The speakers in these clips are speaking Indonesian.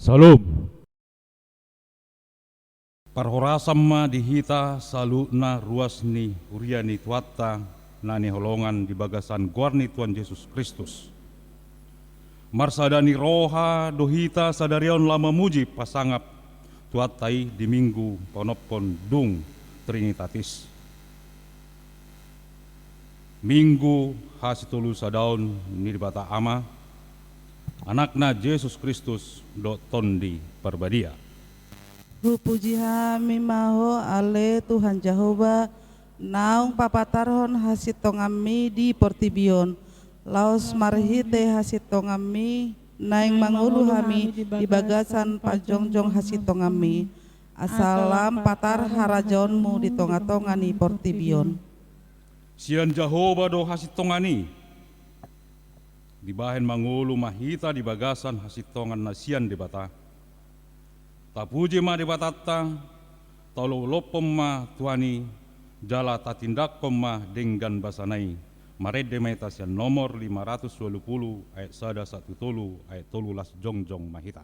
Salam. Parhorasamma dihita saluna ruasni uriani tuatta nani holongan di bagasan guarni Tuhan Yesus Kristus. Marsadani roha dohita sadarion lama muji pasangap tuatai di minggu ponopon dung trinitatis. Minggu hasitulu sadaun nirbata ama anakna Yesus Kristus do tondi perbadia. Puji hami maho ale Tuhan Jehovah naung papatarhon hasitongami di portibion laos marhite hasitongami naing mangulu hami di bagasan pajongjong hasitongami asalam patar harajonmu di tonga-tongani portibion. Sian Jehovah do hasitongani di bahen mangulu mahita di bagasan hasitongan nasian di bata. Tapuji ma di batata tolo lopom ma tuani jala tatindakom ma denggan basanai marede metasian nomor 520 ayat sada 1 tolu ayat 13 jongjong mahita.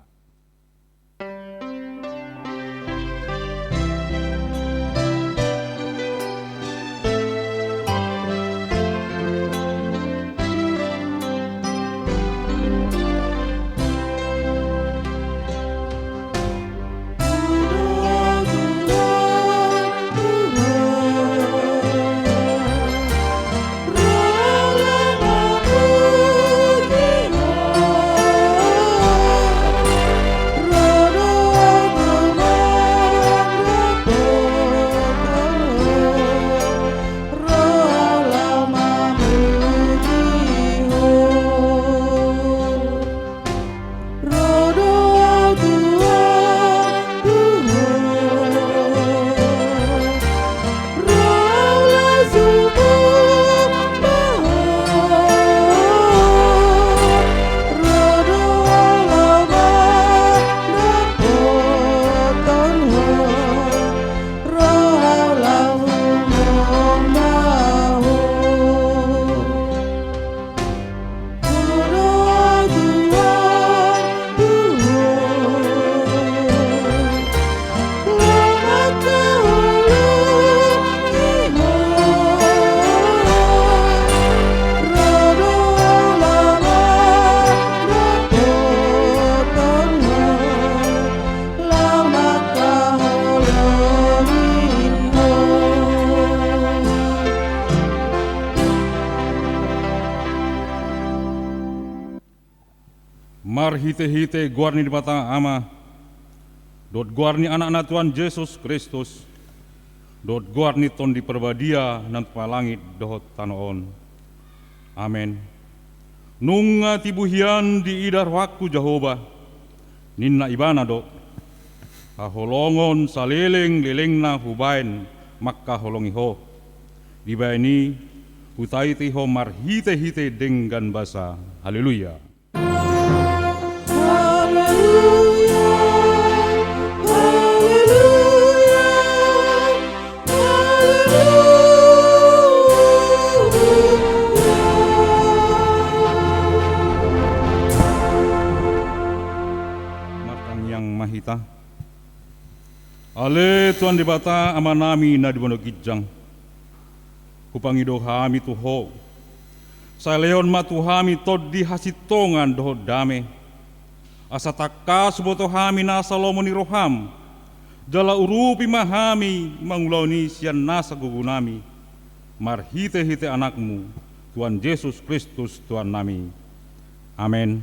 Mar hite-hite guarni di batang ama dot guarni anak-anak Tuhan Yesus Kristus dot guarni ton di perbadia nan palangit dohot tanoon. Amen. Nunga tibuhian di idar waktu Jehovah ninna ibana dot haholongon saleleng lelengna hubain makka holongiho dibaini utaiti ho mar hite-hite denggan basa. Haleluya. Mahita ale Tuhan di bata amanami na di bono gijang kupangido hami tuho sa leon matuhami tod di hasitongan doho dame asa takas boto hami nasa lomoni roham jala urupi mahami mangulauni sian nasa gugunami mar hite-hite anakmu Tuhan Yesus Kristus Tuhan nami. Amen.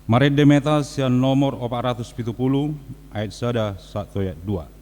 Mari demetas yang nomor 470 ayat sada 1 ayat 2.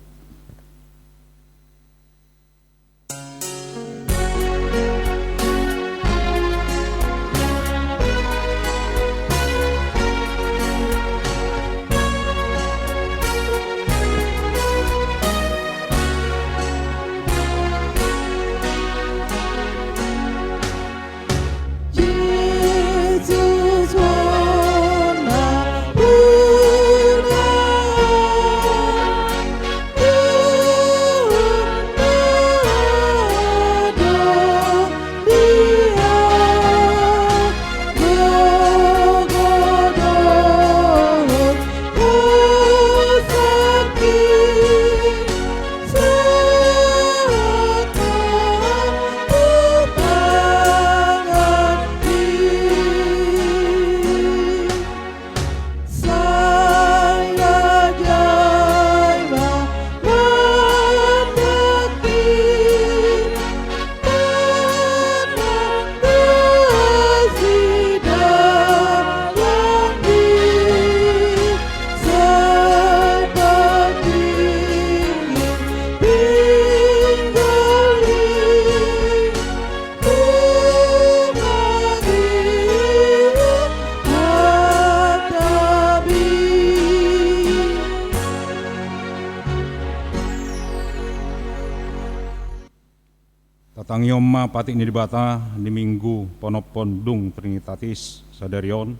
Kangioma patik ni dibata di minggu ponopon dung Trinitatis sadarion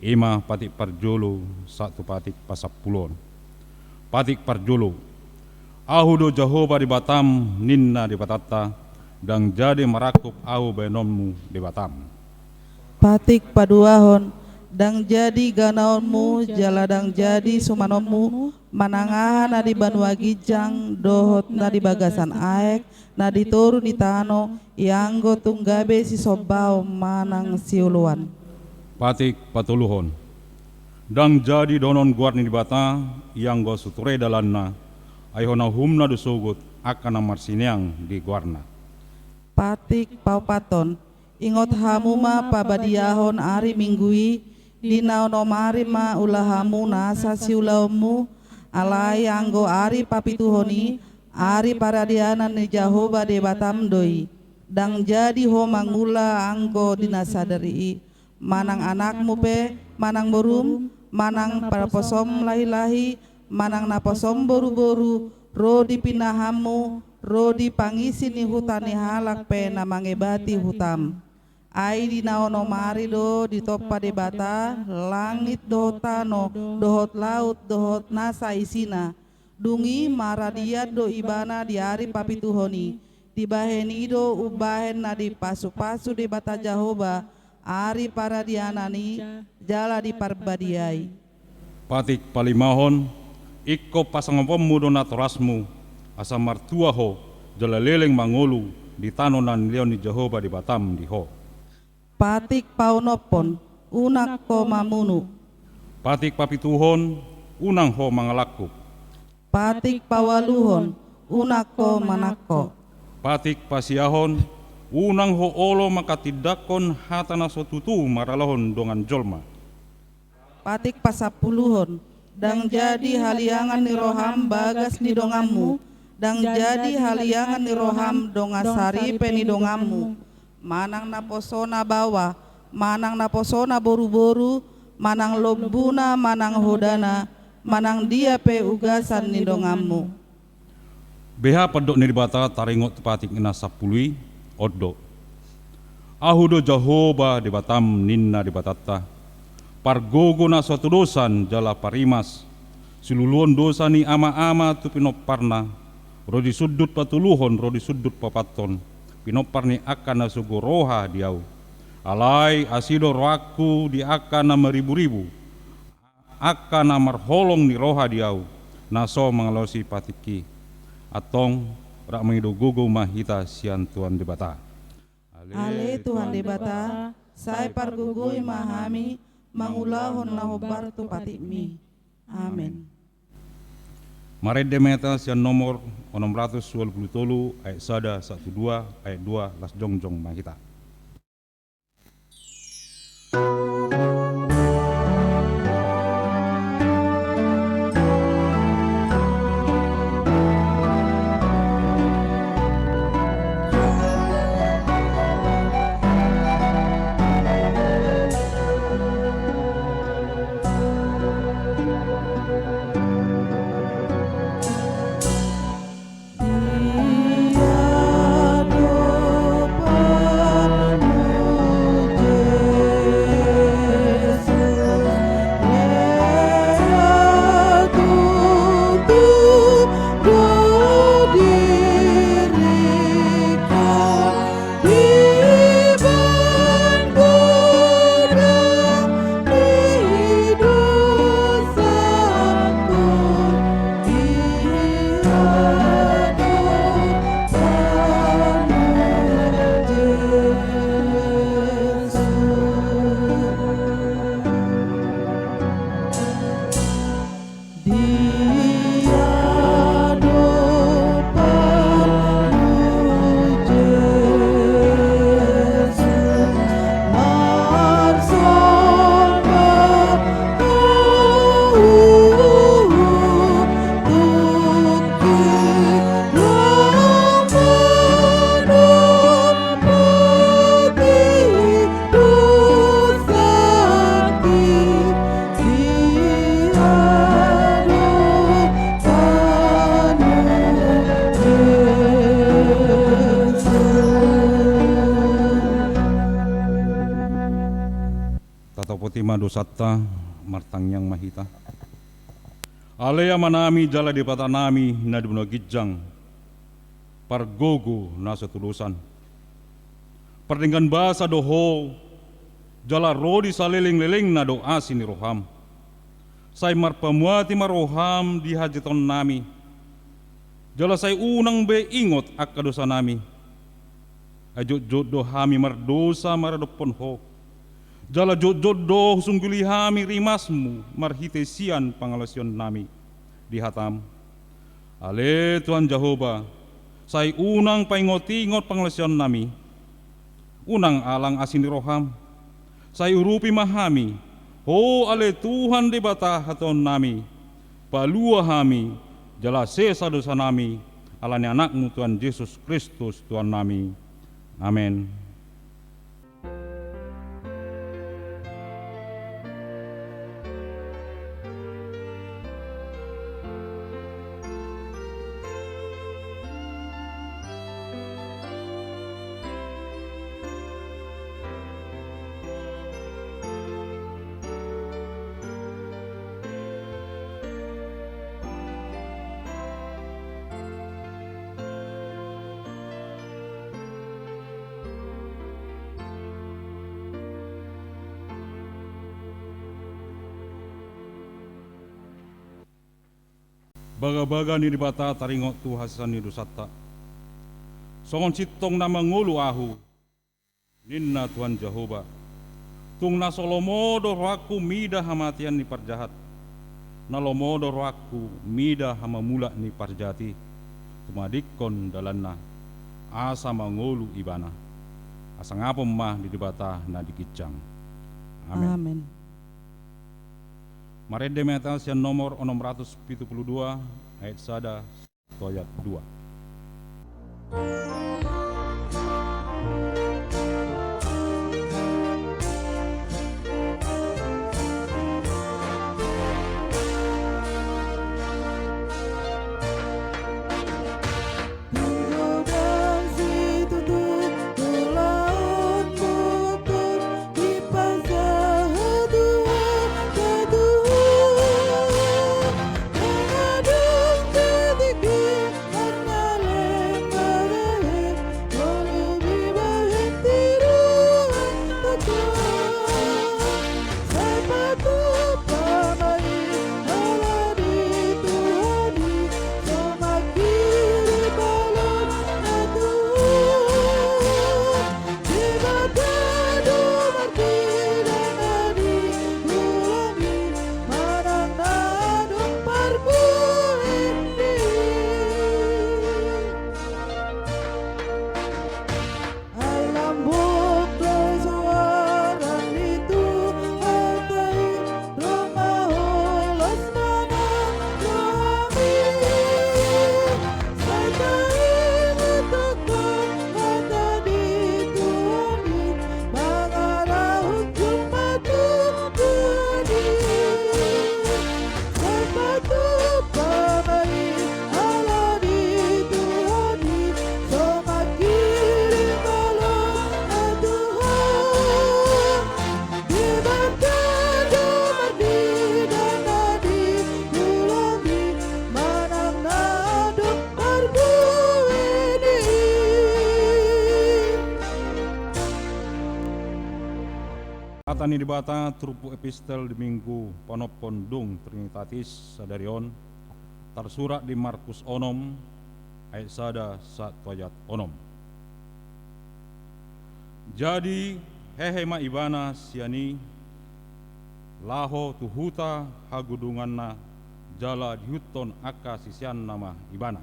ima patik parjolo satu patik pasapulon. Patik parjolo ahudo Jehova di Batam ninna di Batata dan jadi merakup ahu benommu di Batam. Patik paduahon dang jadi ganaonmu jaladang jadi sumanommu manangahan na di Banua Gijang dohot na di Bagasan Aek na di Toru di Tano ianggo tunggabe si sobao manang siuluan. Patik patuluhon dang jadi donon guarni di Bata yang go suture dalanna ayhona humna dusugut akan marsineang di guarna. Patik paupaton ingot hamuma pabadiahon ari minggui dinaon omari ma ulahamu nasa siulaumu alai anggo ari papituhoni ari paradianan ni Jehova de Batam doi dang jadi ho mangula anggo dinasadari manang anakmu pe manang borum manang para posom lahi-lahi manang naposom boru-boru ro dipinahamu ro dipangisi ni hutani halak pe namangebati hutam ai di naono mari do di topa de Bata langit dohot tano dohot laut dohot nasa isina dungi maradiat do ibana di hari papituhoni dibaheni do ubahen na di pasu-pasu di Bata Jehova ari paradianani jala di parbadiai. Patik palimahon ikko pasangopommu do naturasmu asa martua ho jala leleng mangolu di tanonan leon ni Jehova di Batam di ho. Patik paunopon unak ko mamunu. Patik papituhon unang ho mangalakku. Patik pawaluhon unak ko manako. Patik pasiahon unang ho olo makatidakon hatana sotutu maralahon dongan jolma. Patik pasapuluhon dang jadi haliangan ni roham bagas ni dongamu dang jadi haliangan ni roham dongasari pe ni dongamu manang naposona bawa manang naposona boru-boru manang lombuna manang hodana manang dia pe ugasan ni dongamu. Beha pedok ni Bata taringot patik ina sapului oddo ahudo Jehova di Batam ninna di Batata pargogo na suatu dosan jala parimas siluluon dosa ni ama-ama tu pinoparna rodi sudut patuluhon rodi sudut papaton pinoparni akan na sugoroha diau alai asido roaku di akan na meribu-ribu akan na marholong ni roha diau naso mangalosi patiki atong rak mengido gogo mahita sian Tuhan di Bata. Ale Tuhan di Bata sai pargugui mahami mangulahon na hobar tu patikmi. Amin. Mari demeta sian nomor 623 ayat sada 12 ayat 2 las jongjong mahita. Dia do Tima dosatta martang yang mahita. Alea manami jala di pata nami na di gijang pargogo nasa tulusan. Perdenggan bahasa doho jala rodi saliling-liling na do asin ni roham. Say marpamuati maroham di hajiton nami. Jala say unang be ingot akka dosa nami. Ajut do hami mardosa maradopon ho. Jala jodoh sungguli hami rimasmu marhitesian pangalasyon nami di hatam. Ale Tuhan Jehovah, say unang paingot-ingot pangalasyon nami, unang alang asin roham, say urupi mahami, ho ale Tuhan di bata haton nami, palua hami, jala sesa dosa nami, alani anakmu Tuhan Yesus Kristus Tuhan nami. Amin. Baga-baga ni dibata taringot tu hasan ni dosata. Songon citong na mangulu ahu. Ninna Tuhan Jehovah. Tung na solomodo roaku mida hamatian ni parjahat. Na lomodo roaku mida hamamula ni parjati. Tumadikon dalanna. Asa mangulu ibana. Asa ngapom mah di dibata na dikicang. Amin. Amin. Marende metas yang nomor 672 ayat 1 ayat 2. Tani dibata trupu epistel di minggu panopon dung Trinitatis sadarion tersurat di Markus onom ayat sada satu ayat onom. Jadi hehema ibana siani laho tuhuta hagudunganna jala dihuton aka sisian nama ibana.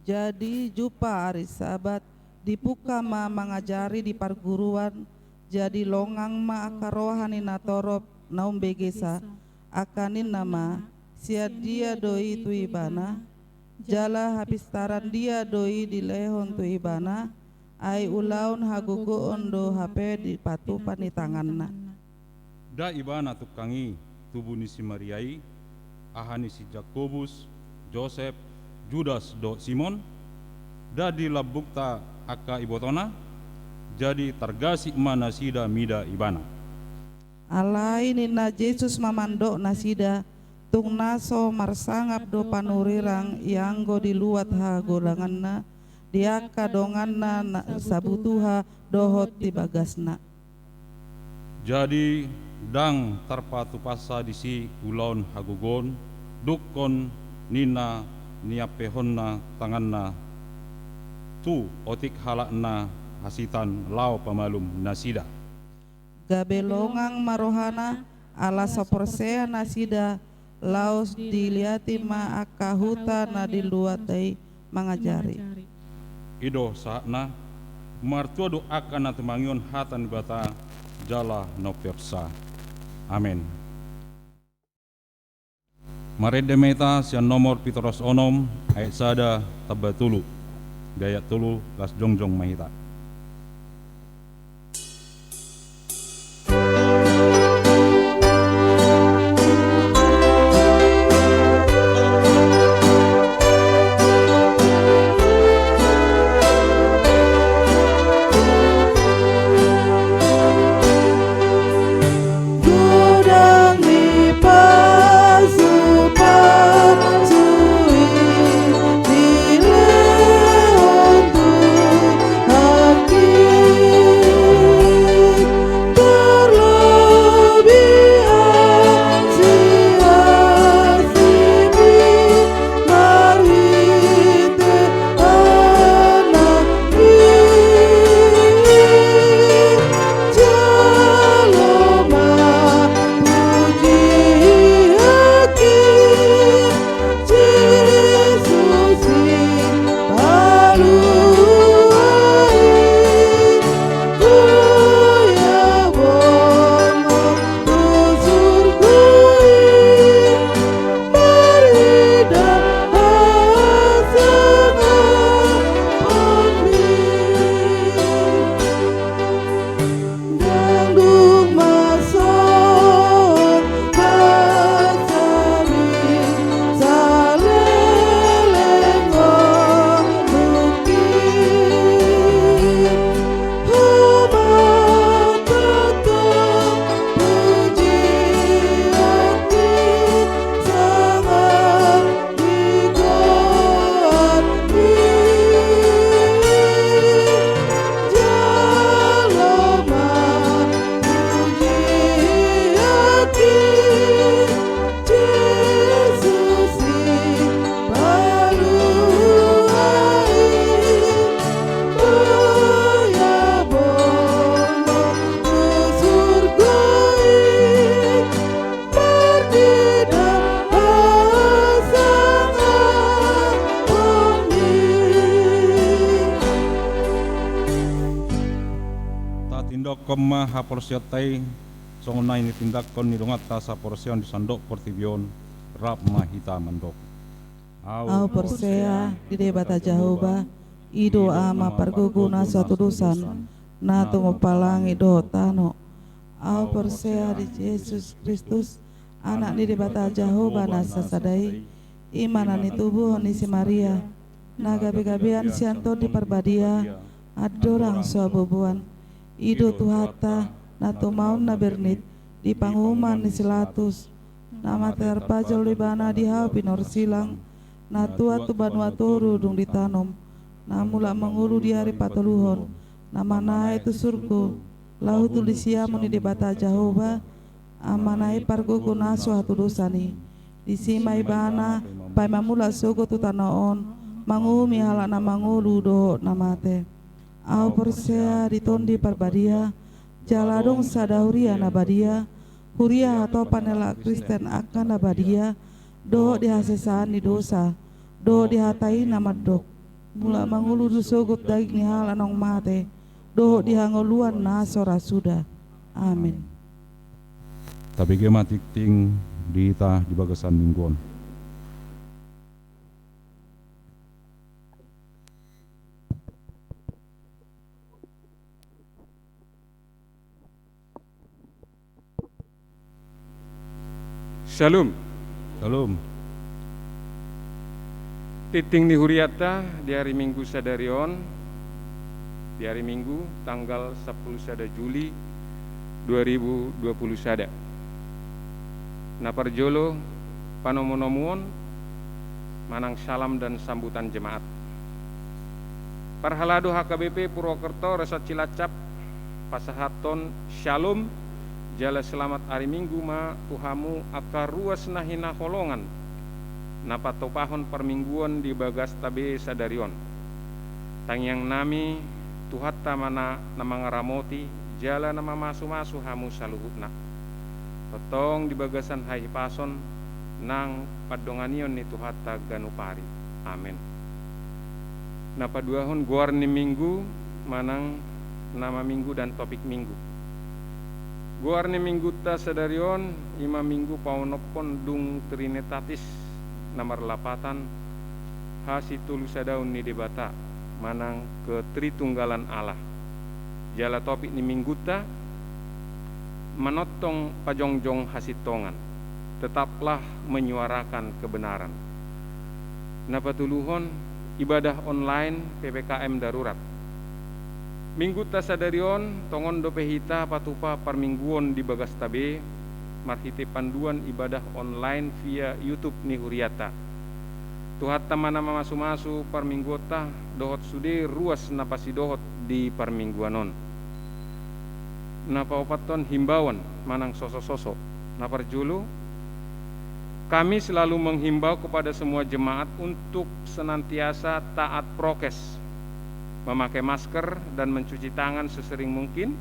Jadi jupa hari Sabat dipuka ma mangajari di perguruan. Jadi longang ma akarohani natorop naum begesa akanin nama sia dia doi tu ibana jala habis taran dia doi di lehon tu ibana ai ulaun hagugu ondo hape di patupan di tanganna. Da ibana tukangi tubuh ni si Mariai ahani si Jakobus Joseph Judas do Simon da di labukta aka ibotona jadi targasi mana sida mida ibana. alai nina Yesus mamandok nasida tung naso marsangap do panurirang yang go diluat ha golanganna diaka donganna sabutuha dohot ti bagasna. Jadi dang tarpatu pasa disi ulaun hagugon dukon nina niapehonna tanganna tu otik halakna hasitan lau pamalum nasida. Gabelongang marohana ala saporsea nasida laos diliati ma akahuta na diluatai mangajari. Ido saatna martua do akan na temangion hatan bata jala no persa. Amin. Mare demeta sian nomor pitoros onom ayat sada tabatulu gayat tulu las jongjong mahita. Koma haporsiatai songona ini tindak kon nilungat tasa porsion di sandok portibion rap mahita mandok. Au porsea di debata Jehovah ido ama parguguna suatu dosan na tumo palangi do tano. Au porsea di Yesus Kristus anak di debata Jehovah na sasadai imanan ni tubuh ni si Maria na gabi-gabian sianto di parbadia adorang suabubuan ido tuhata na tumaun na bernit di panghuman ni silatus nama terpajol libana di hau pinor silang na tua tu banua toru dung ditanom na mula mengulu di hari patoluhon nama nae tu surgo lau tu disiamu ni debata Jehovah amanai pargogo naso hatu dosani disimai bana pai mamula sogo tu tanaon mangumi halana mangulu do namate. Au persea ditondi parbadia jaladong sadahuria nabadia huria atau panela Kristen akan nabadia do dihasesaan di dosa do dihatai nama dok mula mangulu dusogot daging ni halanong mate do dihangoluan nasora sudah. Amin. Tapi gema tikting dita di bagasan mingguan. Shalom. Shalom. Titing ni huriata di hari Minggu sadarion di hari Minggu tanggal 10 sada Juli 2020 sada. Na parjolo panomonomuon manang salam dan sambutan jemaat. Parhalado HKBP Purwokerto Resort Cilacap pasahaton shalom jala selamat hari Minggu ma tuhamu akar ruas nahina holongan napa topahon permingguan di bagas tabe sadarion tangyang nami tuhatta mana nama ngaramoti jala nama masu-masu hamu saluhutna totong di bagasan hai pason nang padonganion ni tuhatta ganupari amin. Napa duahon guarni minggu manang nama minggu dan topik minggu. Guarni minggu ta sadarion ima minggu paunopon dung trinitatis nomor lapatan hasitulu sadaun ni debata manang ke tritunggalan Allah. Jala topik ni minggu ta menotong pajongjong hasitongan tetaplah menyuarakan kebenaran. Napa tuluhon ibadah online PPKM darurat. Minggu tasadarion tongon dopehita patupa permingguon di bagas tabe marhite panduan ibadah online via YouTube ni huriata. Tuhatta mana masu-masu permingguota dohot sude ruas napasi dohot di permingguanon. Napa opaton himbauan manang sosok-sosok. Napa julu kami selalu menghimbau kepada semua jemaat untuk senantiasa taat prokes, memakai masker dan mencuci tangan sesering mungkin,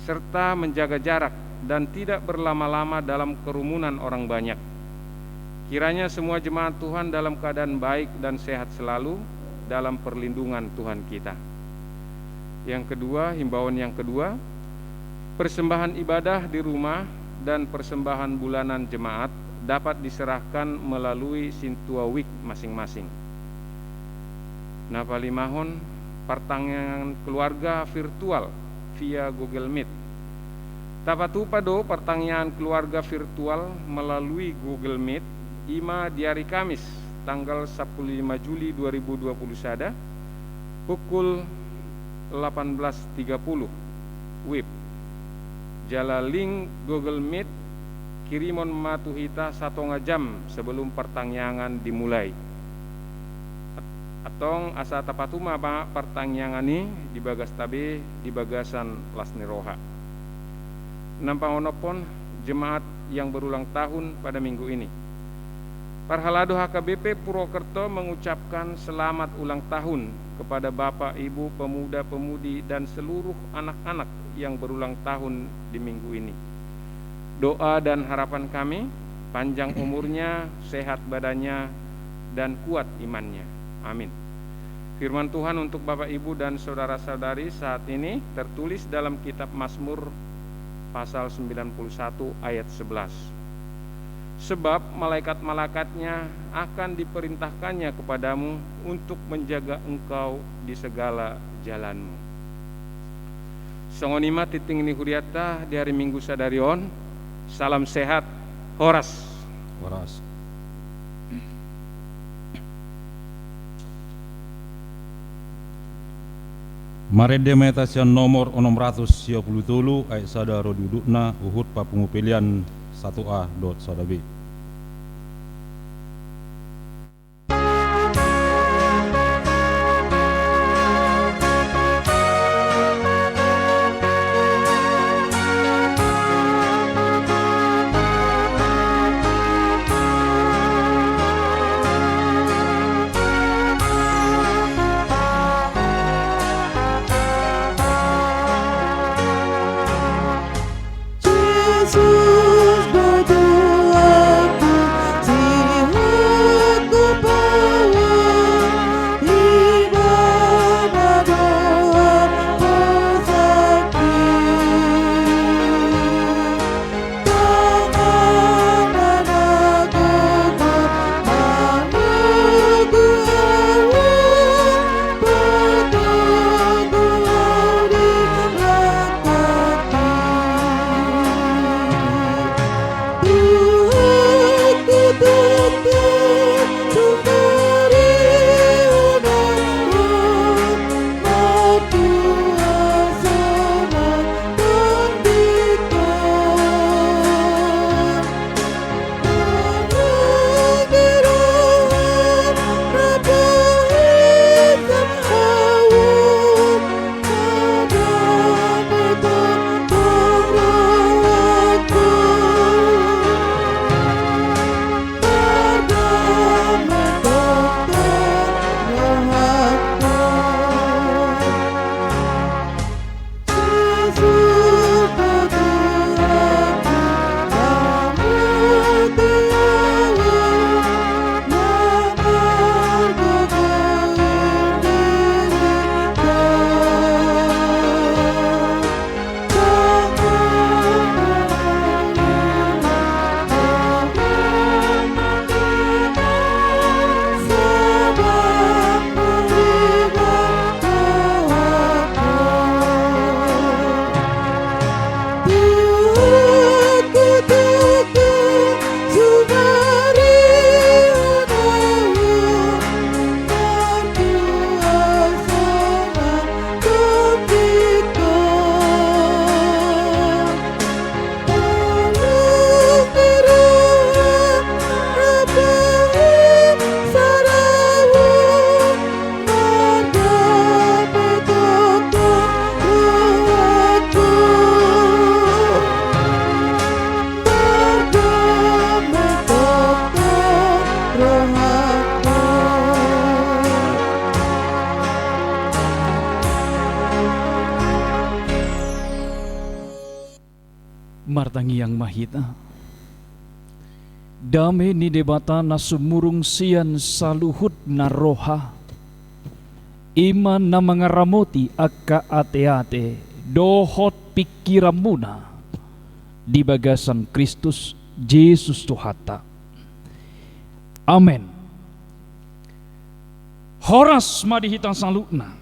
serta menjaga jarak dan tidak berlama-lama dalam kerumunan orang banyak. Kiranya semua jemaat Tuhan dalam keadaan baik dan sehat selalu dalam perlindungan Tuhan kita. Yang kedua, himbauan yang kedua, persembahan ibadah di rumah dan persembahan bulanan jemaat dapat diserahkan melalui Sintua Week masing-masing. Napa limahon pertanyaan keluarga virtual via Google Meet. Tapatupado pertanyaan keluarga virtual melalui Google Meet ima di hari Kamis tanggal 15 Juli 2020 sada pukul 18.30 WIB. Jala link Google Meet kirimon matuhita 1 jam sebelum pertanyaan dimulai. Atong asa tapatuma ba pertanyaan ini di bagas tabe di bagasan lasni roha. Nampangonopon jemaat yang berulang tahun pada minggu ini. Parhalado HKBP Purwokerto mengucapkan selamat ulang tahun kepada Bapak, Ibu, pemuda-pemudi dan seluruh anak-anak yang berulang tahun di minggu ini. Doa dan harapan kami panjang umurnya, sehat badannya, dan kuat imannya. Amin. Firman Tuhan untuk Bapak, Ibu, dan saudara-saudari saat ini tertulis dalam kitab Mazmur pasal 91 ayat 11. Sebab malaikat-malaikatnya akan diperintahkannya kepadamu untuk menjaga engkau di segala jalanmu. Songonima titing ni huriata di hari Minggu sadarion. Salam sehat, Horas. Waras. Marede metasian nomor 633 ayat sadaro dudukna uhud papungu pilihan 1A dot sadabi. Yesus berdoa martangi yang mahita. Dame ni debata na sumurung sian saluhut na roha. Iman na mga ramoti akka ate-ate dohot pikiran muna di bagasan Kristus Jesus Tuhata. Amen. Horas madihitang salutna.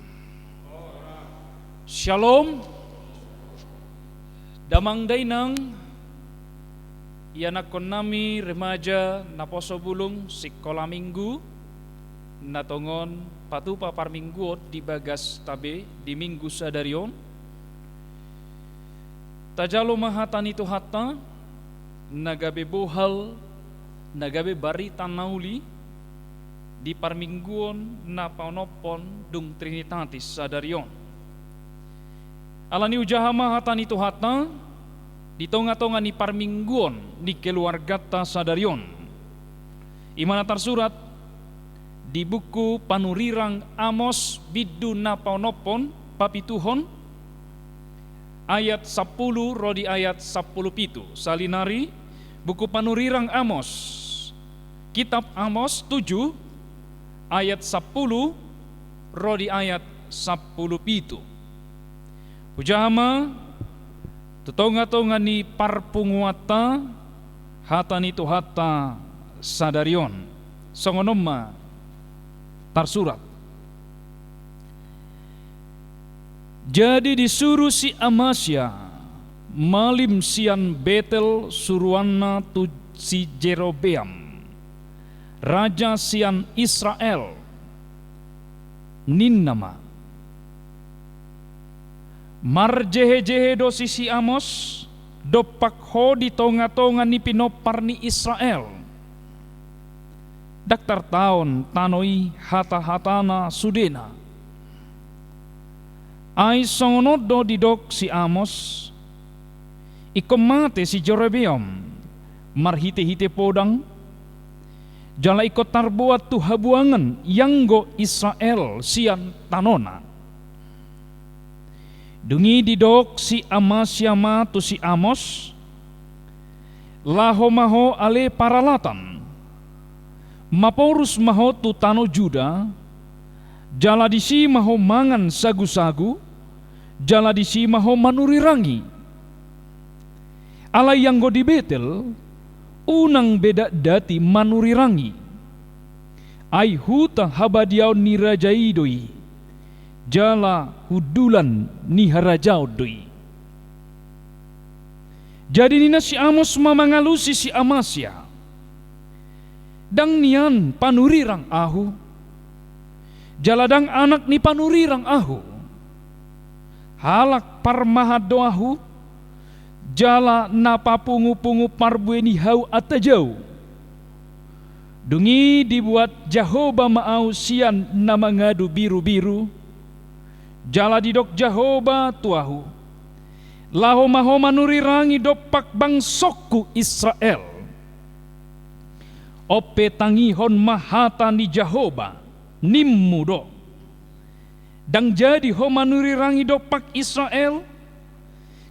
Shalom. Damang dainang ianakon nami remaja na poso bulung sikola minggu natongon patupa parmingguot di bagas tabe di minggu sadarion. Tajalo mahatan itu hata nagabe bohal nagabe barita nauli di parmingguon na paunopon dung Trinitatis sadarion. Alani ujaha mahatan itu hata di tonga-tonga ni parmingguon ni keluargata sadarion. Imana tersurat di buku panurirang Amos bidu na paunopon papituhon ayat 10 rodi ayat 10 pitu. Salinari buku panurirang Amos, kitab Amos 7 ayat 10 rodi ayat 10 pitu. Ujahama tetonga-tonga ni parpunguata hata ni tuhata sadarion songonoma tersurat. Jadi disuruh si Amasya malim sian Betel suruanna tu si Jerobeam raja sian Israel ninnama marjehe-jehe do si Amos dopak ho di tonga-tonga ni pinopar ni Israel daktar taon tanoi hata-hatana sudena ai songonod do didok si Amos ikomate si Jerobeam marhite-hite podang jala ikot tarbuat tu habuangan yanggo Israel sian tanona. Dungi didok si Amasya ma tu si Amos laho maho ale paralatan maporus maho tu tano Juda jala disi maho mangan sagu-sagu jala disi maho manurirangi ala yang go di Betel unang beda dati manurirangi ai huta habadiau nirajaidoi jala hudulan ni harajau doi. Jadi nina si Amos mamangalusi si Amasya dang nian panurirang ahu jaladang anak ni panurirang ahu halak parmahado ahu jala napapungu-pungu parbueni hau atajau dungi dibuat Jahoba maau sian namangadu biru-biru jala didok Jahoba tuahu laho maho manurirangi dopak bangsokku Israel ope tangihon mahata ni Jahoba nimmudo dang jadi ho manurirangi dopak Israel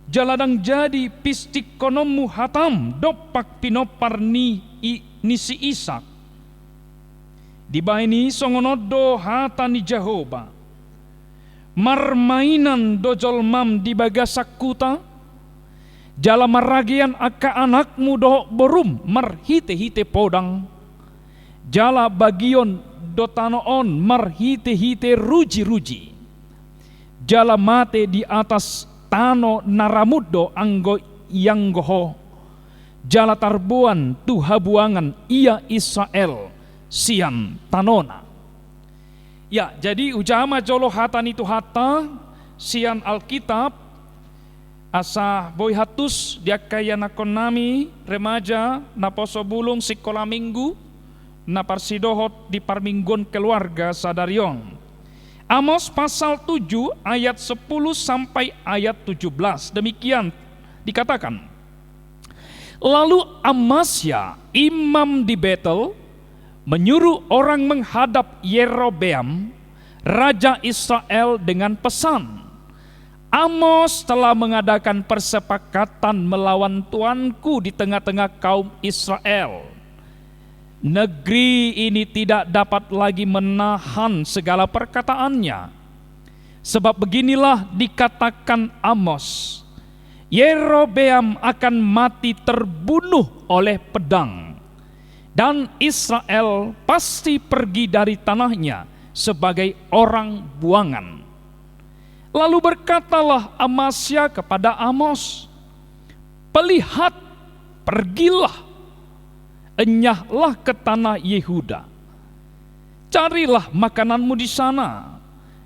jaladang jadi pistik konomu hatam dopak pinopar ni si Ishak dibaini songonodo hata ni Jahoba marmainan dojol mam di bagasak kuta jala maragian aka anakmu do borum marhite-hite podang jala bagion do tanoon marhite-hite ruji-ruji jala mate di atas tano naramuddo anggo yanggoho jala tarbuan tu habuangan ia Israel sian tanona. Ya, jadi ujama jolo hatan itu hata sian Alkitab asa boy hatus dia kaya nakon nami remaja na poso bulung sikola minggu na parsidohot di parminggon keluarga sadarion. Amos pasal 7 ayat 10 sampai ayat 17 demikian dikatakan. Lalu Amasya imam di Betel menyuruh orang menghadap Yerobeam raja Israel dengan pesan, Amos telah mengadakan persepakatan melawan tuanku di tengah-tengah kaum Israel. Negeri ini tidak dapat lagi menahan segala perkataannya. Sebab beginilah dikatakan Amos, Yerobeam akan mati terbunuh oleh pedang, dan Israel pasti pergi dari tanahnya sebagai orang buangan. Lalu berkatalah Amasya kepada Amos, "Pelihat, pergilah, enyahlah ke tanah Yehuda. Carilah makananmu di sana,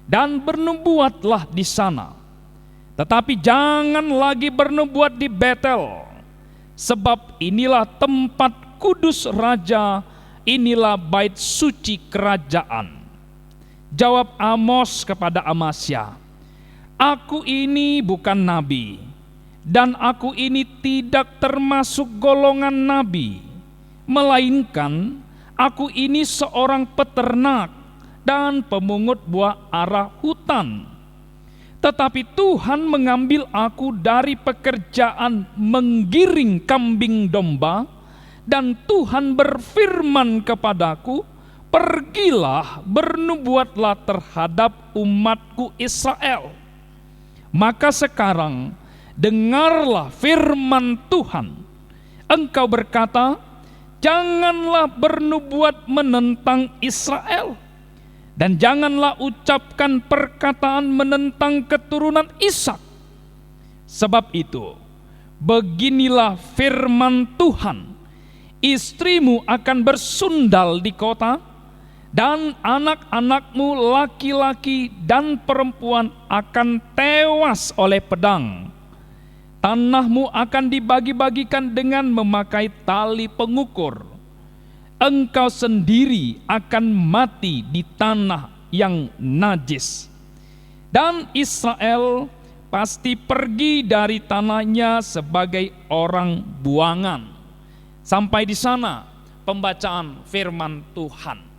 dan bernubuatlah di sana. Tetapi jangan lagi bernubuat di Betel, sebab inilah tempat kudus raja, inilah bait suci kerajaan." Jawab Amos kepada Amasya, "Aku ini bukan nabi, dan aku ini tidak termasuk golongan nabi, melainkan aku ini seorang peternak dan pemungut buah ara hutan. Tetapi Tuhan mengambil aku dari pekerjaan menggiring kambing domba, dan Tuhan berfirman kepadaku, pergilah, bernubuatlah terhadap umatku Israel. Maka sekarang dengarlah firman Tuhan. Engkau berkata, janganlah bernubuat menentang Israel, dan janganlah ucapkan perkataan menentang keturunan Ishak. Sebab itu, beginilah firman Tuhan, istrimu akan bersundal di kota, dan anak-anakmu laki-laki dan perempuan akan tewas oleh pedang. Tanahmu akan dibagi-bagikan dengan memakai tali pengukur. Engkau sendiri akan mati di tanah yang najis. Dan Israel pasti pergi dari tanahnya sebagai orang buangan." Sampai di sana pembacaan firman Tuhan.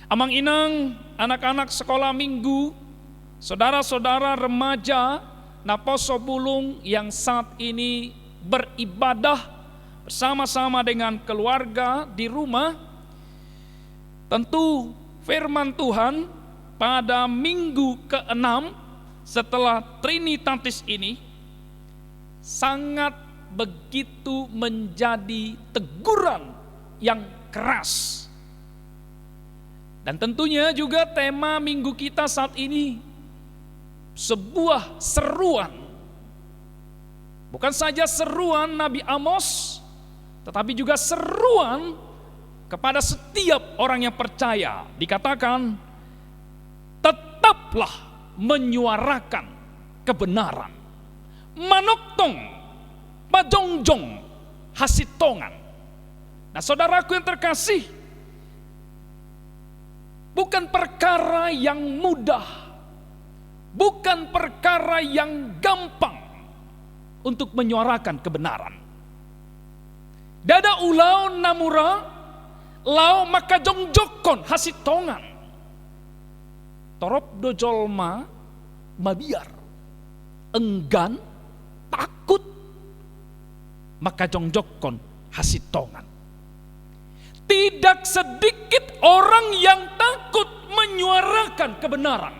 Amang inang, anak-anak sekolah minggu, saudara-saudara remaja Naposo Bulung yang saat ini beribadah bersama-sama dengan keluarga di rumah, tentu firman Tuhan pada minggu ke-6 setelah Trinitatis ini sangat begitu menjadi teguran yang keras. Dan tentunya juga tema minggu kita saat ini sebuah seruan. Bukan saja seruan Nabi Amos, tetapi juga seruan kepada setiap orang yang percaya. Dikatakan, tetaplah menyuarakan kebenaran. Manoktong, majongjong, hasitongan. Nah, saudaraku yang terkasih, bukan perkara yang mudah, bukan perkara yang gampang untuk menyuarakan kebenaran. Dada ulau namura, lau maka jongjokon hasitongan. Torop dojolma mabiar, enggan, takut, maka jongjokon hasitongan. Tidak sedikit orang yang takut menyuarakan kebenaran.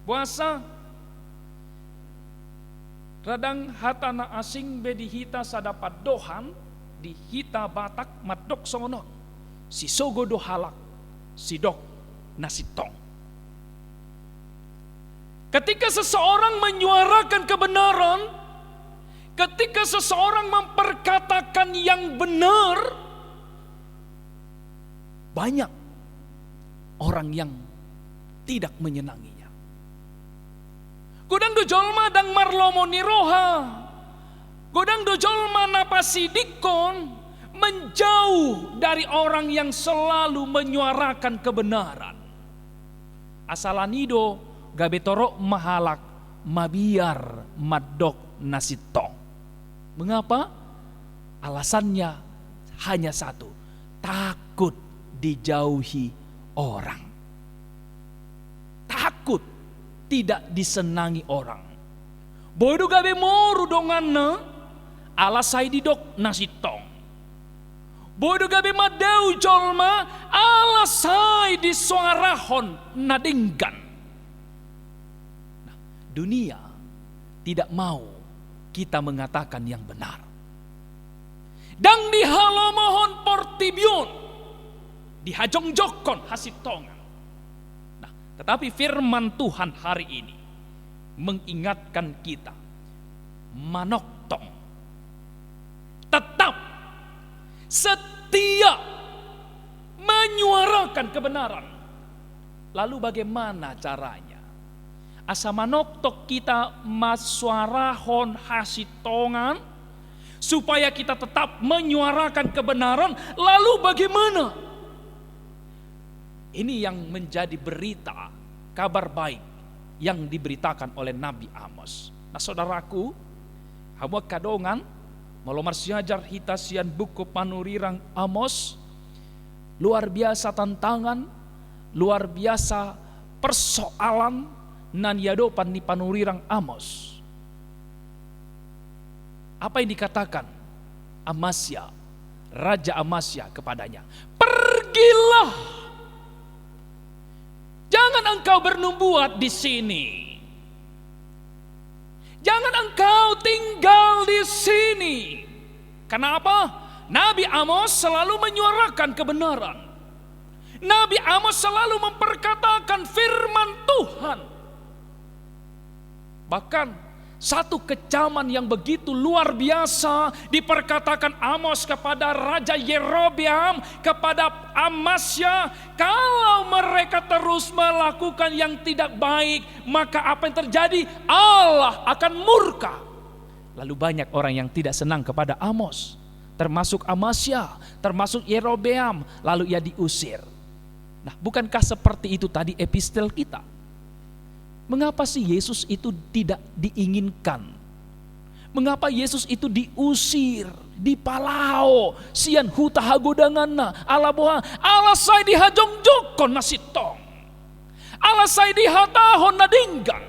Puasa radang hatana asing bedi hita sadapat dohan di hita Batak madok songonot si sogo dohalak si dok nasitong. Ketika seseorang menyuarakan kebenaran, ketika seseorang memperkatakan yang benar, banyak orang yang tidak menyenanginya. Godang dojolma dang marlomo niroha, godang dojolma napasi dikon, menjauh dari orang yang selalu menyuarakan kebenaran. Asalanido gabetorok mahalak mabiar madok nasitong. Mengapa? Alasannya hanya satu, dijauhi orang. Takut tidak disenangi orang. Bodo gabe moru donganna alasai didok nasi tong. Bodo gabe madeu jolma alasai di suarahon nadinggan. Nah, dunia tidak mau kita mengatakan yang benar. Dan dihalomohon portibion, dihajongjokon hasitongan. Nah, tetapi firman Tuhan hari ini mengingatkan kita, manoktong, tetap setia menyuarakan kebenaran. Lalu bagaimana caranya? Asa manoktok kita masuarahon hasitongan supaya kita tetap menyuarakan kebenaran. Lalu bagaimana? Ini yang menjadi berita kabar baik yang diberitakan oleh Nabi Amos. Nah saudaraku, hamu kadongan malomar siajar hitasian buku panurirang Amos, luar biasa tantangan, luar biasa persoalan nan yadopan di panurirang Amos. Apa yang dikatakan Amasya, Raja Amasya kepadanya? Pergilah, jangan engkau bernubuat di sini. Jangan engkau tinggal di sini. Kenapa? Nabi Amos selalu menyuarakan kebenaran. Nabi Amos selalu memperkatakan firman Tuhan. Bahkan satu kecaman yang begitu luar biasa diperkatakan Amos kepada Raja Yerobeam, kepada Amasya, kalau mereka terus melakukan yang tidak baik, maka apa yang terjadi? Allah akan murka. Lalu banyak orang yang tidak senang kepada Amos, termasuk Amasya, termasuk Yerobeam, lalu ia diusir. Nah, bukankah seperti itu tadi epistel kita? Mengapa sih Yesus itu tidak diinginkan? Mengapa Yesus itu diusir, dipalau, sian huta hagodanganna, alaboha, alasai dihajongjokon nasitong, alasai dihatahon nadinggang.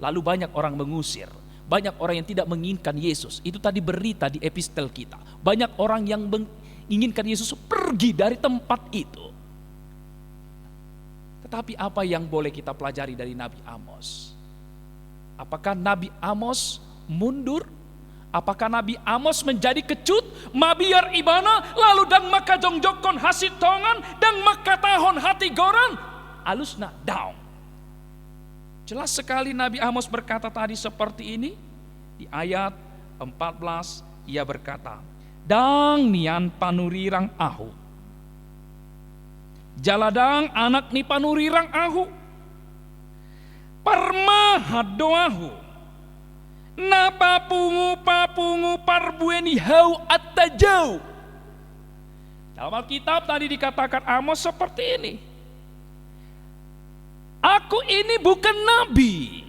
Lalu banyak orang mengusir, banyak orang yang tidak menginginkan Yesus. Itu tadi berita di epistel kita. Banyak orang yang menginginkan Yesus pergi dari tempat itu. Tetapi apa yang boleh kita pelajari dari Nabi Amos? Apakah Nabi Amos mundur? Apakah Nabi Amos menjadi kecut? Mabiar ibana lalu dan maka jongjokon hasitongan dan maka tahon hati goran alusna down. Jelas sekali Nabi Amos berkata tadi seperti ini. Di ayat 14 ia berkata, "Dang nian panurirang ahu, jaladang anak ni panurirang ahu, parmahadoahu, na papungu parbueni hau attajau." Dalam Alkitab tadi dikatakan Amos seperti ini. Aku ini bukan nabi.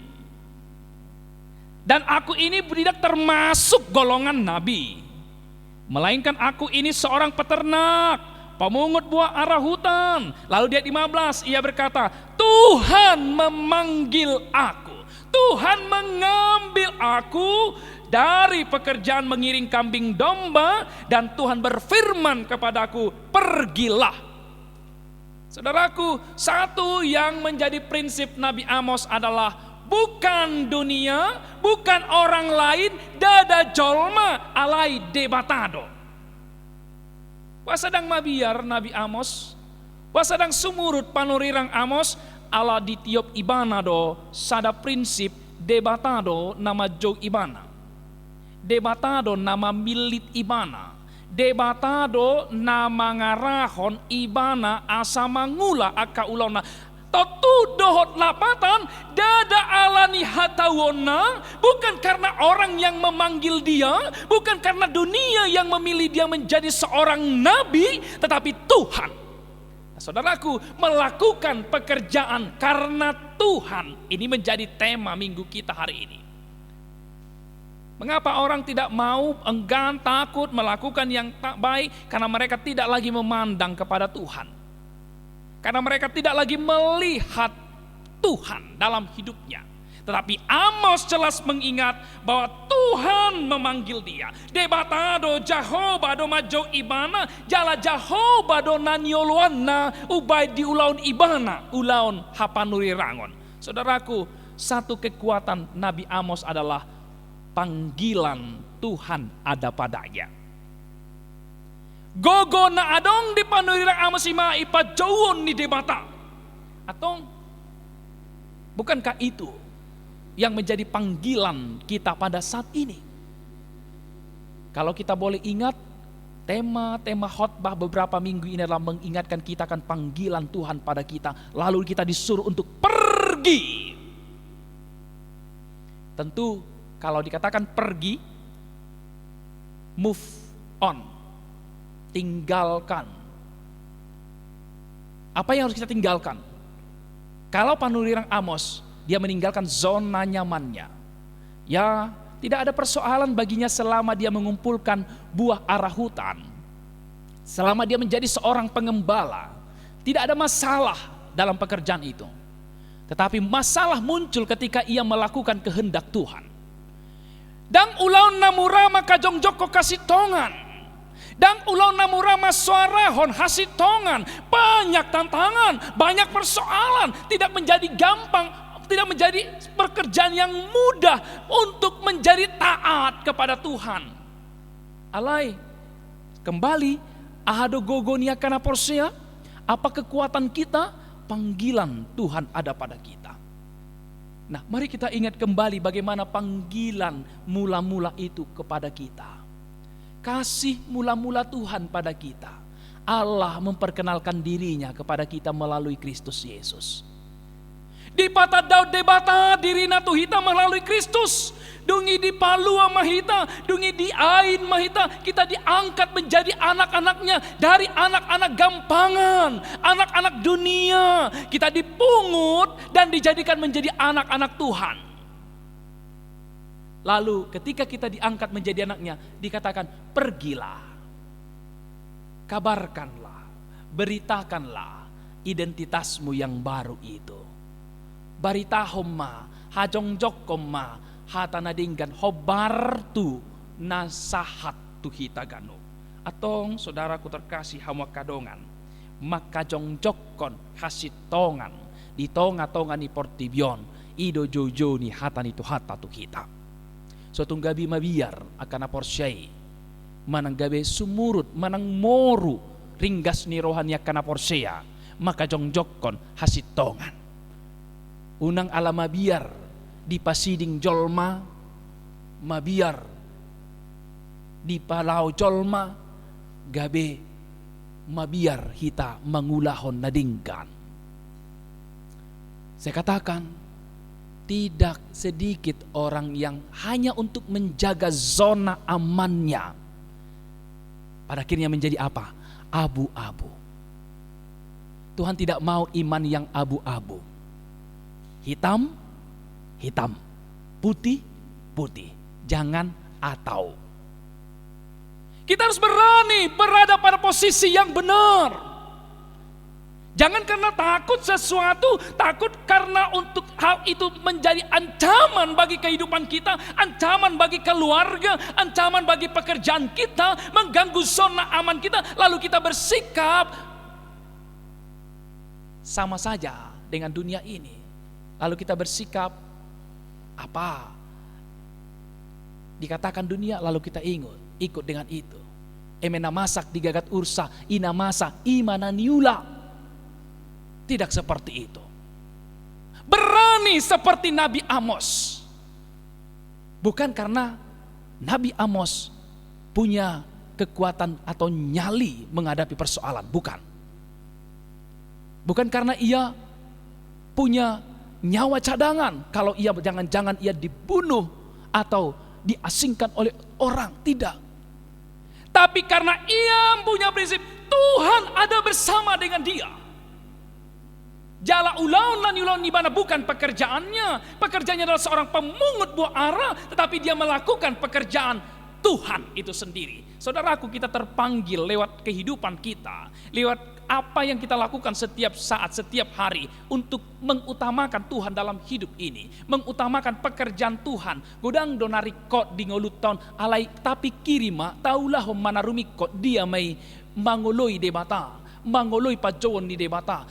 Dan aku ini tidak termasuk golongan nabi. Melainkan aku ini seorang peternak, pemungut buah arah hutan. Lalu di ayat 15 ia berkata, Tuhan memanggil aku. Tuhan mengambil aku dari pekerjaan mengiring kambing domba. Dan Tuhan berfirman kepadaku, pergilah. Saudaraku, satu yang menjadi prinsip Nabi Amos adalah bukan dunia, bukan orang lain, dada jolma alai debatado. Wasadang mabiar Nabi Amos, wasadang sumurut panurirang Amos, ala ditiop ibana do sada prinsip debatado nama jog ibana. Debatado nama milit ibana. Debatado nama ngarahon ibana asa mangula aka ulona. Totu dohot lapatan dada alani hatawona, bukan karena orang yang memanggil dia, bukan karena dunia yang memilih dia menjadi seorang nabi, tetapi Tuhan. Nah, saudaraku, melakukan pekerjaan karena Tuhan. Ini menjadi tema minggu kita hari ini. Mengapa orang tidak mau, enggan, takut melakukan yang tak baik? Karena mereka tidak lagi memandang kepada Tuhan. Karena mereka tidak lagi melihat Tuhan dalam hidupnya. Tetapi Amos jelas mengingat bahwa Tuhan memanggil dia. Debatado Jehovah do majo ibana, jala Jehovah do nanioluana, ubay di ulaun ibana, ulaun hapanuri rangon. Saudaraku, satu kekuatan Nabi Amos adalah panggilan Tuhan ada padanya. Gogo na adong di panuri Amos ima ipa jauhon ni debata. Atau bukankah itu yang menjadi panggilan kita pada saat ini? Kalau kita boleh ingat, tema khotbah beberapa minggu ini adalah mengingatkan kita akan panggilan Tuhan pada kita. Lalu kita disuruh untuk pergi. Tentu kalau dikatakan pergi, move on, tinggalkan. Apa yang harus kita tinggalkan? Kalau panurang Amos, dia meninggalkan zona nyamannya. Ya, tidak ada persoalan baginya selama dia mengumpulkan buah arah hutan. Selama dia menjadi seorang pengembala, tidak ada masalah dalam pekerjaan itu. Tetapi masalah muncul ketika ia melakukan kehendak Tuhan. Dang ulau namurama kajongjoko kasih tongan. Dang ulau namurama suarahon hasitongan. Banyak tantangan, banyak persoalan, tidak menjadi gampang, tidak menjadi pekerjaan yang mudah untuk menjadi taat kepada Tuhan. Alai, kembali, ahado gogonia kana porsea, apa kekuatan kita? Panggilan Tuhan ada pada kita. Nah, mari kita ingat kembali bagaimana panggilan mula-mula itu kepada kita. Kasih mula-mula Tuhan pada kita. Allah memperkenalkan dirinya kepada kita melalui Kristus Yesus. Di patah Daud debata dirina tuhita melalui Kristus. Dungi di Palua mahita, dungi di Ain mahita, kita diangkat menjadi anak-anaknya dari anak-anak gampangan, anak-anak dunia. Kita dipungut dan dijadikan menjadi anak-anak Tuhan. Lalu ketika kita diangkat menjadi anaknya, dikatakan pergilah, kabarkanlah, beritakanlah identitasmu yang baru itu. Baritahomma, hajongjokkomma, hatanadinggan hobartu nasahat tuhitagano. Atong saudaraku terkasih hamakadongan, makajongjokon hasitongan, di tonga-tonga ni portibion, ido jojo ni hatan itu hata tuhita. So tunggabi mabiar akan aporsyai, manang gabe sumurut, manang moru, ringgas ni rohani akan aporsya, makajongjokon hasitongan. Unang ala mabiar di pasiding jolma, mabiar di palau jolma, gabe mabiar hita mangulahon nadingkan. Saya katakan, tidak sedikit orang yang hanya untuk menjaga zona amannya, pada akhirnya menjadi apa? Abu-abu. Tuhan tidak mau iman yang abu-abu. Hitam, hitam, putih, putih. Jangan atau. Kita harus berani berada pada posisi yang benar. Jangan karena takut sesuatu, takut karena untuk hal itu menjadi ancaman bagi kehidupan kita, ancaman bagi keluarga, ancaman bagi pekerjaan kita, mengganggu zona aman kita, lalu kita bersikap sama saja dengan dunia ini. Lalu kita bersikap apa? Dikatakan dunia lalu kita ikut dengan itu. Emena masak digagat ursa, ina masa imana niula. Tidak seperti itu. Berani seperti Nabi Amos. Bukan karena Nabi Amos punya kekuatan atau nyali menghadapi persoalan, bukan. Bukan karena ia punya nyawa cadangan, kalau ia jangan-jangan ia dibunuh atau diasingkan oleh orang, tidak. Tapi karena ia punya prinsip Tuhan ada bersama dengan dia. Jala ulaun lan ulaun ibana bukan pekerjaannya. Pekerjaannya adalah seorang pemungut buah ara, tetapi dia melakukan pekerjaan Tuhan itu sendiri. Saudaraku, kita terpanggil lewat kehidupan kita, lewat apa yang kita lakukan setiap saat, setiap hari, untuk mengutamakan Tuhan dalam hidup ini, mengutamakan pekerjaan Tuhan. Godang donari kot di ngoluton alai tapi kirima taulah manarumi kot dia mai mangoloi debata, mangoloi pajoon di debata,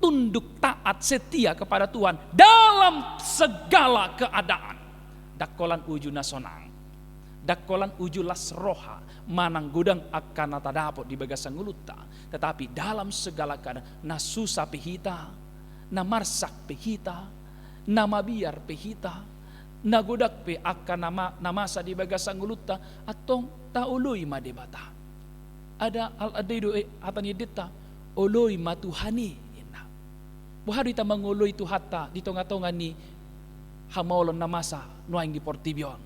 tunduk taat setia kepada Tuhan dalam segala keadaan. Dakolan uju nasonang, dakolan uju lasroha, manang godang akan natadapot di bagasang nguluta. Tetapi dalam segala keadaan, nasusa pehita, namarsak pehita, namabiar pehita, nagodak pe akan namasa di bagasang nguluta, atong tauluy madebata. Ada al-adaido atani dita, oloy matuhani. Buhari ta manguloy tuhata di tonga-tonga ni hamaulon namasa nuaing di Portibion.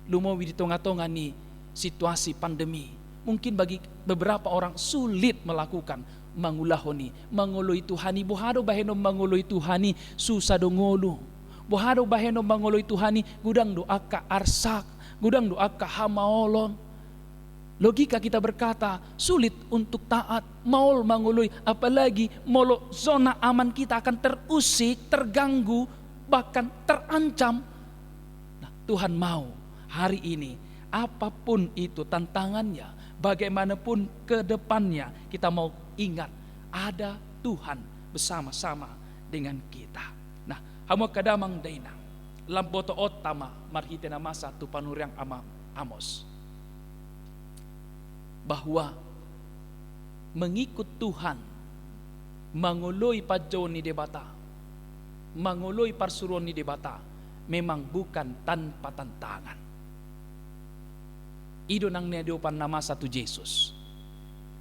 Lumawi di tonga-tonga ni situasi pandemi. Mungkin bagi beberapa orang sulit melakukan mangulahoni, manguloy Tuhani. Buhado baheno manguloy Tuhani susah dongolo. Buhado baheno manguloy Tuhani gudang doa ka arsak, gudang doa ka hamaolon. Logika kita berkata sulit untuk taat, maul manguloy, apalagi molo zona aman kita akan terusik, terganggu, bahkan terancam. Nah, Tuhan mau hari ini apapun itu tantangannya, bagaimanapun ke depannya, kita mau ingat ada Tuhan bersama-sama dengan kita. Nah, hamu kadamang daina lamboto otama marhitena masa tu panuriang ama Amos, bahwa mengikut Tuhan, manguloy pajon ni debata, manguloy parsuron ni debata, memang bukan tanpa tantangan. Ido nang nedopan nama satu Yesus.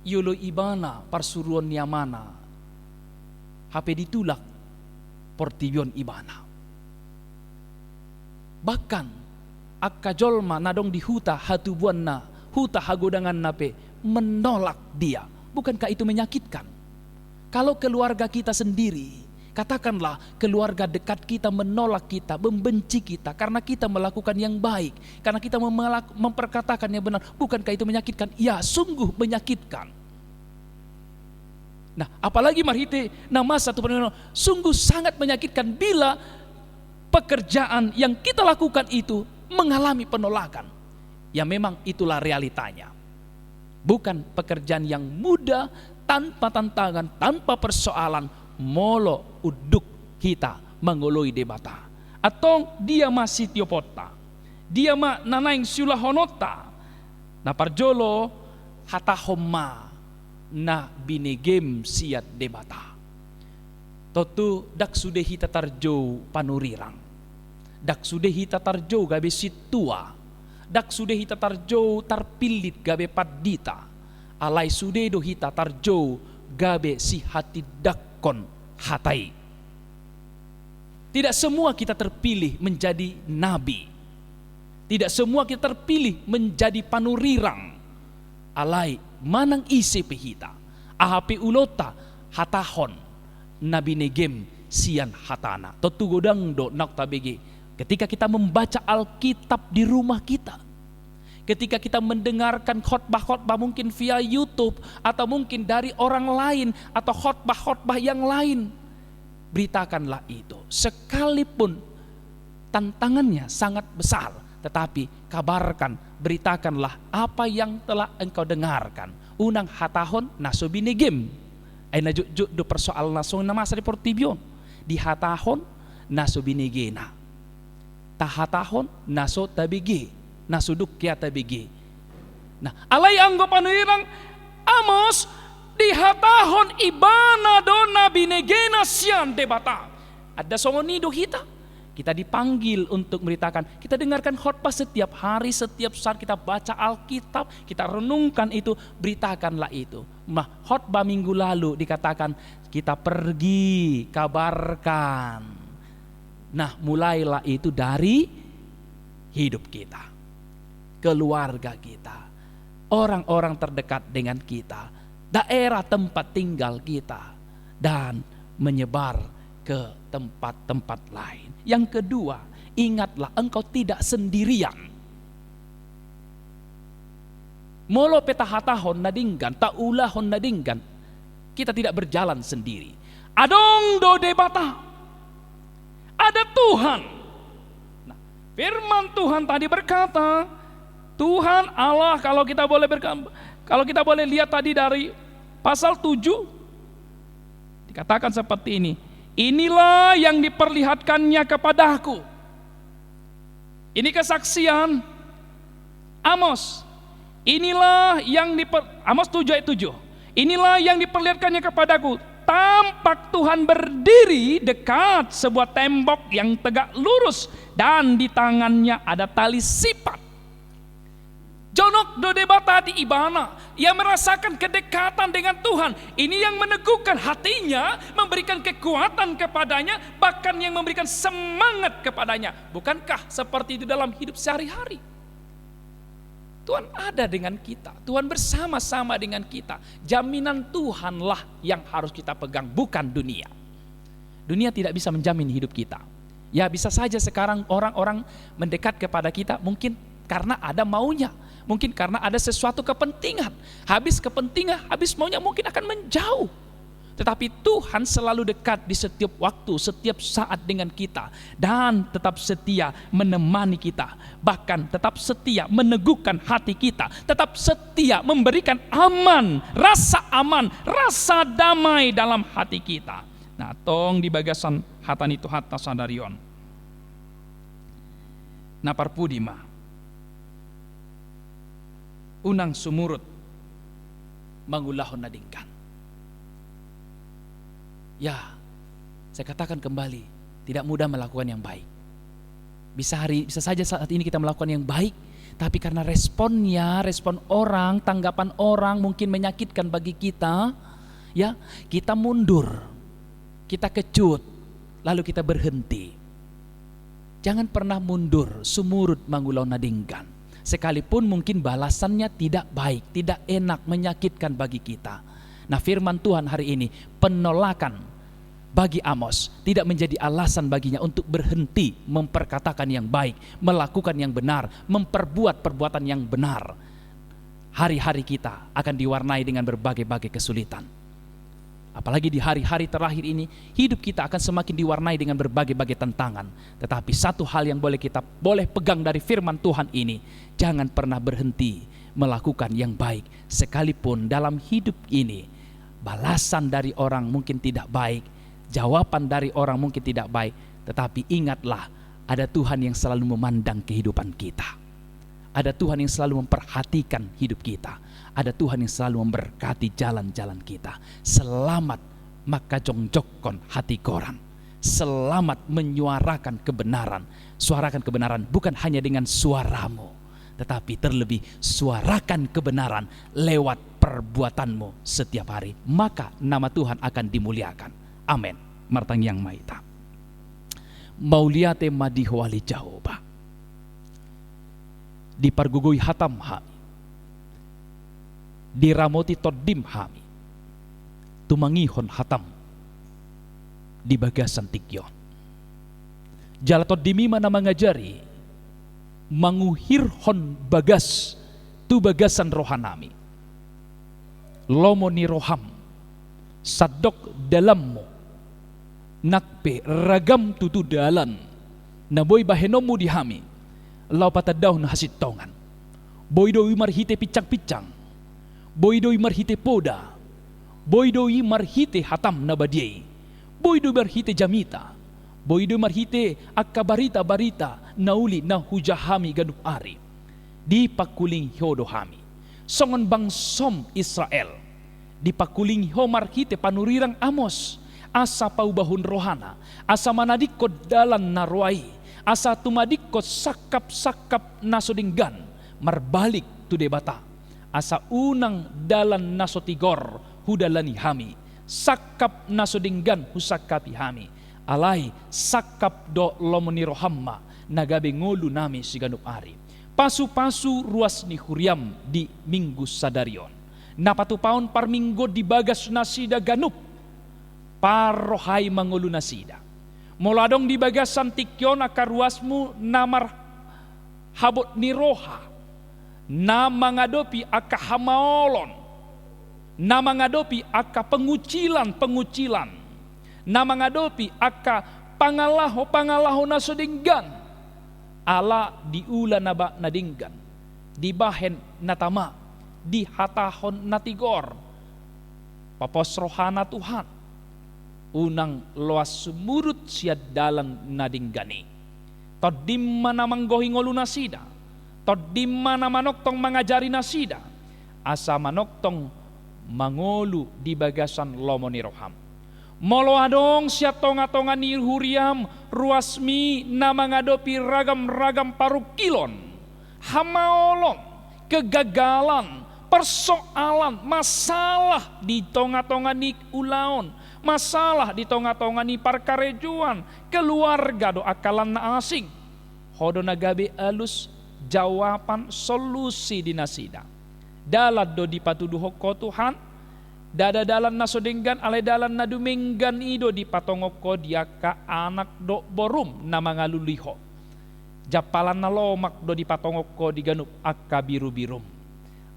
Yolo ibana parsuruan niamana. Hape ditulak Portibion ibana. Bahkan akka jolma nadong di huta hatubuan na, huta hagodangan nape menolak dia. Bukankah itu menyakitkan? Kalau keluarga kita sendiri, katakanlah keluarga dekat kita menolak kita, membenci kita karena kita melakukan yang baik, karena kita memperkatakan yang benar. Bukankah itu menyakitkan? Ya, sungguh menyakitkan. Nah, apalagi marhite nama satu penino, sungguh sangat menyakitkan bila pekerjaan yang kita lakukan itu mengalami penolakan. Ya memang itulah realitanya. Bukan pekerjaan yang mudah, tanpa tantangan, tanpa persoalan, molo uduk kita mangoloi debata. Atau dia masih tiopota, dia ma nanaing sulahonota, na parjolo hatahoma na binegem siat debata. Totu dak sudah hita tarjo panurirang, dak sudah hita tarjo gabe situa, dak sudah hita tarjo tarpilit gabe padita, alai sudah do hita tarjo gabe si hati dakon hatai. Tidak semua kita terpilih menjadi nabi, tidak semua kita terpilih menjadi panurirang. Alai manang isi pehita, ahapi ulota hatahon nabi negem sian hatana. Totu godang do nak tabegi. Ketika kita membaca Alkitab di rumah kita, ketika kita mendengarkan khotbah-khotbah mungkin via YouTube atau mungkin dari orang lain atau khotbah-khotbah yang lain, beritakanlah itu. Sekalipun tantangannya sangat besar, tetapi kabarkan, beritakanlah apa yang telah engkau dengarkan. Unang hatahon naso binigim. Ay najuk do persoal naso namasa di Portibion. Di hatahon naso binigena. Tahatahon naso tabigi, nasuduk kia tabigi. Nah, alai anggo panuirang Amos dihatahon ibana dona binegena sian debata. Ada songonido kita dipanggil untuk memberitakan. Kita dengarkan khotbah setiap hari, setiap saat kita baca Alkitab, kita renungkan itu, beritakanlah itu. Nah, khotbah minggu lalu dikatakan kita pergi kabarkan. Nah, mulailah itu dari hidup kita, keluarga kita, orang-orang terdekat dengan kita, daerah tempat tinggal kita, dan menyebar ke tempat-tempat lain. Yang kedua, ingatlah engkau tidak sendirian. Molo petahatahon nadinggan, taulahon nadinggan. Kita tidak berjalan sendiri. Adong do debata. Ada Tuhan. Nah, firman Tuhan tadi berkata, Tuhan Allah, kalau kita boleh lihat tadi dari pasal 7 dikatakan seperti ini. Inilah yang diperlihatkannya kepadaku. Ini kesaksian Amos. Inilah yang Amos 7 ayat 7. Inilah yang diperlihatkannya kepadaku. Tampak Tuhan berdiri dekat sebuah tembok yang tegak lurus dan di tangannya ada tali sipat. Jonok do debata di ibana. Ia merasakan kedekatan dengan Tuhan. Ini yang meneguhkan hatinya, memberikan kekuatan kepadanya, bahkan yang memberikan semangat kepadanya. Bukankah seperti itu dalam hidup sehari-hari? Tuhan ada dengan kita, Tuhan bersama-sama dengan kita. Jaminan Tuhanlah yang harus kita pegang, bukan dunia. Dunia tidak bisa menjamin hidup kita. Ya bisa saja sekarang orang-orang mendekat kepada kita mungkin karena ada maunya, mungkin karena ada sesuatu kepentingan. Habis kepentingan, habis maunya mungkin akan menjauh. Tetapi Tuhan selalu dekat di setiap waktu, setiap saat dengan kita. Dan tetap setia menemani kita. Bahkan tetap setia meneguhkan hati kita. Tetap setia memberikan aman, rasa damai dalam hati kita. Nah, tong di bagasan hatan itu hatta sadarion. Napar pudima. Unang sumurut mangulahon nadingkan. Ya, saya katakan kembali, tidak mudah melakukan yang baik. Bisa saja saat ini kita melakukan yang baik, tapi karena respon orang, tanggapan orang mungkin menyakitkan bagi kita, ya, kita mundur, kita kecut, lalu kita berhenti. Jangan pernah mundur, sumurut mangulau nadingkan. Sekalipun mungkin balasannya tidak baik, tidak enak, menyakitkan bagi kita. Nah, firman Tuhan hari ini, penolakan bagi Amos tidak menjadi alasan baginya untuk berhenti memperkatakan yang baik, melakukan yang benar, memperbuat perbuatan yang benar. Hari-hari kita akan diwarnai dengan berbagai-bagai kesulitan. Apalagi di hari-hari terakhir ini, hidup kita akan semakin diwarnai dengan berbagai-bagai tantangan. Tetapi satu hal yang kita boleh pegang dari firman Tuhan ini, jangan pernah berhenti melakukan yang baik. Sekalipun dalam hidup ini, balasan dari orang mungkin tidak baik, jawaban dari orang mungkin tidak baik, tetapi ingatlah, ada Tuhan yang selalu memandang kehidupan kita. Ada Tuhan yang selalu memperhatikan hidup kita. Ada Tuhan yang selalu memberkati jalan-jalan kita. Selamat maka jongjokon hati koran. Selamat menyuarakan kebenaran. Suarakan kebenaran bukan hanya dengan suaramu, tetapi terlebih suarakan kebenaran lewat perbuatanmu setiap hari. Maka nama Tuhan akan dimuliakan. Amin. Martang yang maita. Mauliate madihwali jahoba. Dipargugui hatam hami. Diramoti todim hami. Tumangihon hatam. Di bagasan tikyon. Jala todimi mana mengajari. Manguhirhon bagas. Tu bagasan rohanami. Lomo ni roham. Sadok dalammu. Nakpe ragam tutu dalan. Naboy bahenomu dihami. Lau patadaw na hasitongan. Boy doi marhite picang-picang. Boy doi marhite poda. Boy doi marhite hatam na badiay. Boy doi marhite jamita. Boy doi marhite akabarita-barita nauli na hujahami ganup ari. Di pakuling hiodohami. Songon bangsom Israel. Di pakuling ho marhite panurirang Amos. Asa paubahun rohana. Asa manadikod dalan naruai. Asa tumadikot sakap-sakap nasodinggan. Marbalik tu debata. Asa unang dalan nasotigor hudalani hami. Sakap nasodinggan husakapi hami. Alay sakap do lomoni rohamma. Nagabe ngolu nami siganup ari. Pasu-pasu ruas ni huriam di minggu sadarion. Napatupaon par minggu di bagas nasida ganup. Parohay mangulu nasida. Moladong di bagasan tikyon akaruasmu namar habot ni roha. na mengadopi aka hamaolon, na mengadopi aka pengucilan, na mengadopi aka pangalaho na sodinggan, ala diula naba nadinggan, dibahen natama, dihatahon natigor, paposrohana Tuhan, unang loas sumurut siad dalan nadinggani, todimma na manggohi ngolu nasida, todimma na manoktong mangajari nasida, asa manoktong mangolu di bagasan lomo ni roham. Molo adong siya tonga-tonga ni huriam ruasmi na mengadopi ragam-ragam parukilon, hamaolon, kegagalan, persoalan, masalah di tonga-tonga ni ulaon, masalah di tonga-tonga ni parkarejuan, keluarga do akalan na asing. Hodo nagabe alus jawaban solusi di nasida. Dalat do dipatuduh ko Tuhan, dada dalan na sodenggan alay dalan na dumenggan ido di patongok ko dia ka anak do borum na mga luliho. Japalan na lomak do di patongok ko di ganup akka biru-birum.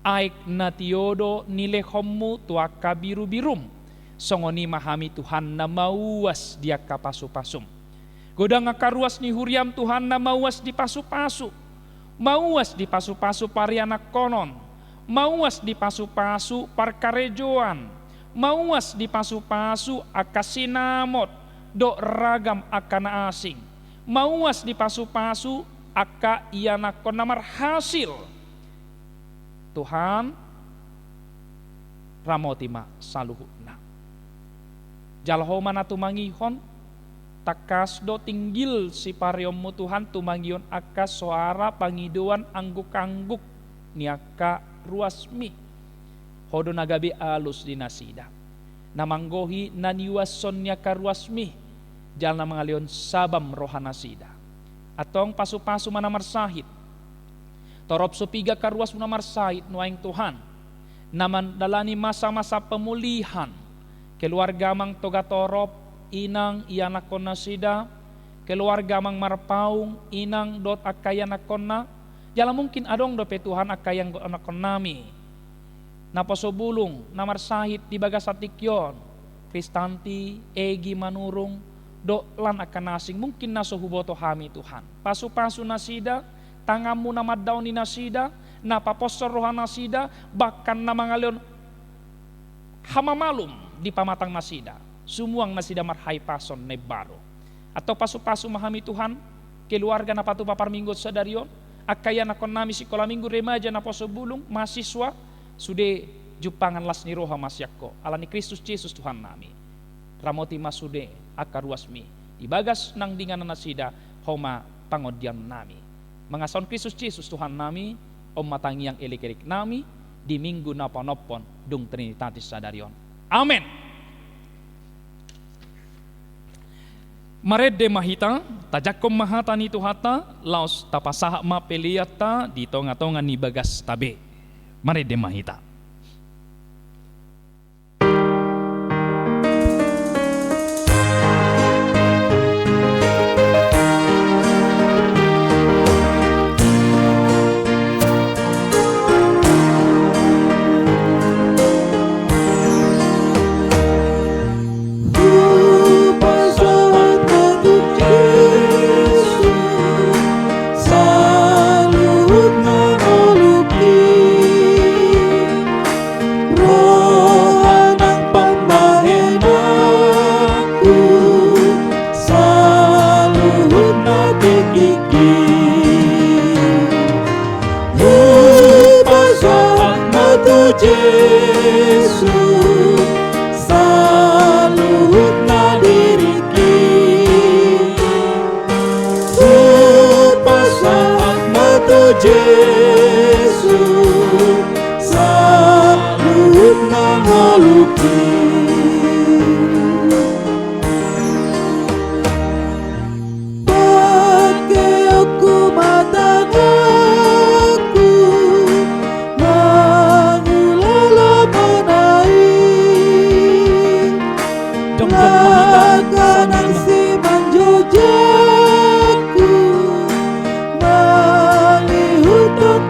Aik na tiodo nilehommu tu akka biru-birum. Songoni mahami Tuhan na mauas dia ka pasu-pasum. Godang akaruas ni huriam Tuhan na mauas di pasu-pasu. Mauas di pasu-pasu parianak konon. Mauas di pasu-pasu parkarejoan, mauas di pasu-pasu akasinamot do ragam akana asing, mauas di pasu-pasu aka ianakon namar hasil. Tuhan ramotima saluhuna. Jalho mana tumangihon takas do tinggil si pariyommu Tuhan tumangion aka suara pangiduan angguk-angguk niaka ruasmi hodo nagabi alus di nasida namanggohi naniwason niya karuasmi jal na mangalion sabam roha nasida atong pasu-pasu manamarsahit torop supiga karuas manamarsahit nuaing Tuhan naman dalani masa-masa pemulihan keluarga mang toga torop inang ianakon nasida keluarga mang marpaung inang dot akayanakon na jala mungkin adong dope Tuhan akayang anakon nami. Napasobulong, namarsahit di bagasatikyon, Kristanti, Egi manurung, do lan akan nasing mungkin nasuhuboto hami Tuhan. Pasu-pasu nasida, tangamu na maddaw ni nasida, napaposor rohan nasida, bahkan na mangalion hamamalum di pamatang nasida. Sumuang nasida marhay pason na baro. Atau pasu-pasu mahami Tuhan, keluarga na patupapar minggot sa darion, akaya nakon nami sekolah minggu remaja na posobulung mahasiswa sude jupangan las ni roha masyakko alani Kristus Yesus Tuhan nami ramoti masude akaruasmi ibagas nang dingan nasida homa pangodian nami mangason Kristus Yesus Tuhan nami om matangi yang elik-elik nami di minggu napa-nopon dung Trinitatis sadarion amen. Marede mahita, tajakom mahata ni tuhata, laos tapasaha ma peliata di tonga-tonga ni bagas tabe. Marede mahita.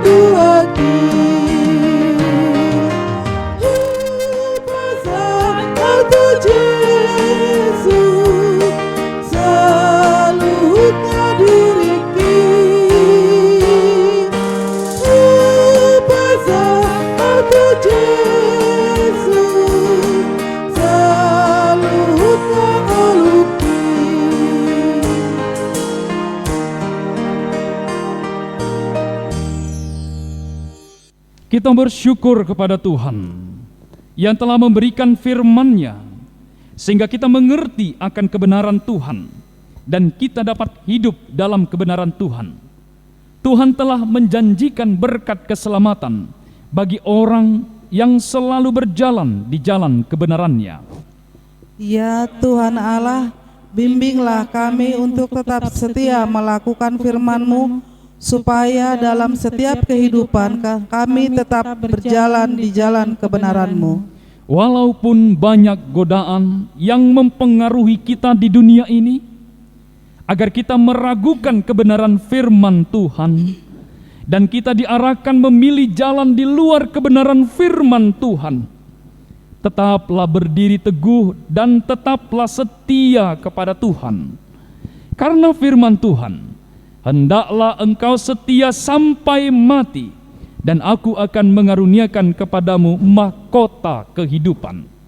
Tuhan Kita bersyukur kepada Tuhan yang telah memberikan firman-Nya sehingga kita mengerti akan kebenaran Tuhan dan kita dapat hidup dalam kebenaran Tuhan. Tuhan telah menjanjikan berkat keselamatan bagi orang yang selalu berjalan di jalan kebenaran-Nya. Ya Tuhan Allah, bimbinglah kami untuk tetap setia melakukan firman-Mu, supaya dalam setiap kehidupan kami tetap berjalan di jalan kebenaran-Mu. Walaupun banyak godaan yang mempengaruhi kita di dunia ini, agar kita meragukan kebenaran firman Tuhan, dan kita diarahkan memilih jalan di luar kebenaran firman Tuhan, tetaplah berdiri teguh dan tetaplah setia kepada Tuhan. Karena firman Tuhan, hendaklah engkau setia sampai mati, dan aku akan mengaruniakan kepadamu mahkota kehidupan.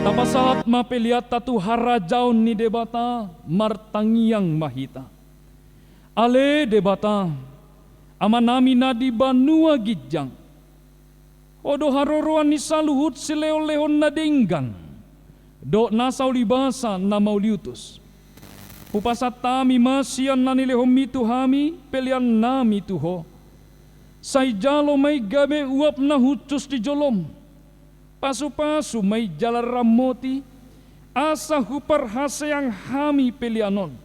Tapasalat mapeliata tu harajaun ni debata martangiang mahita. Ale debata amanami nadi banua gijang. Odo haroroan ni saluhut sileo-leon nadinggan. Do nasau libasa na mauliutus. Pupasatami masian nanilehom mitu hami pelian nami tuho. Say jalo may gabe uap na hucus di jolom. Pasu-pasu may jalar ramoti, asa hupar hasayang hami pelianon.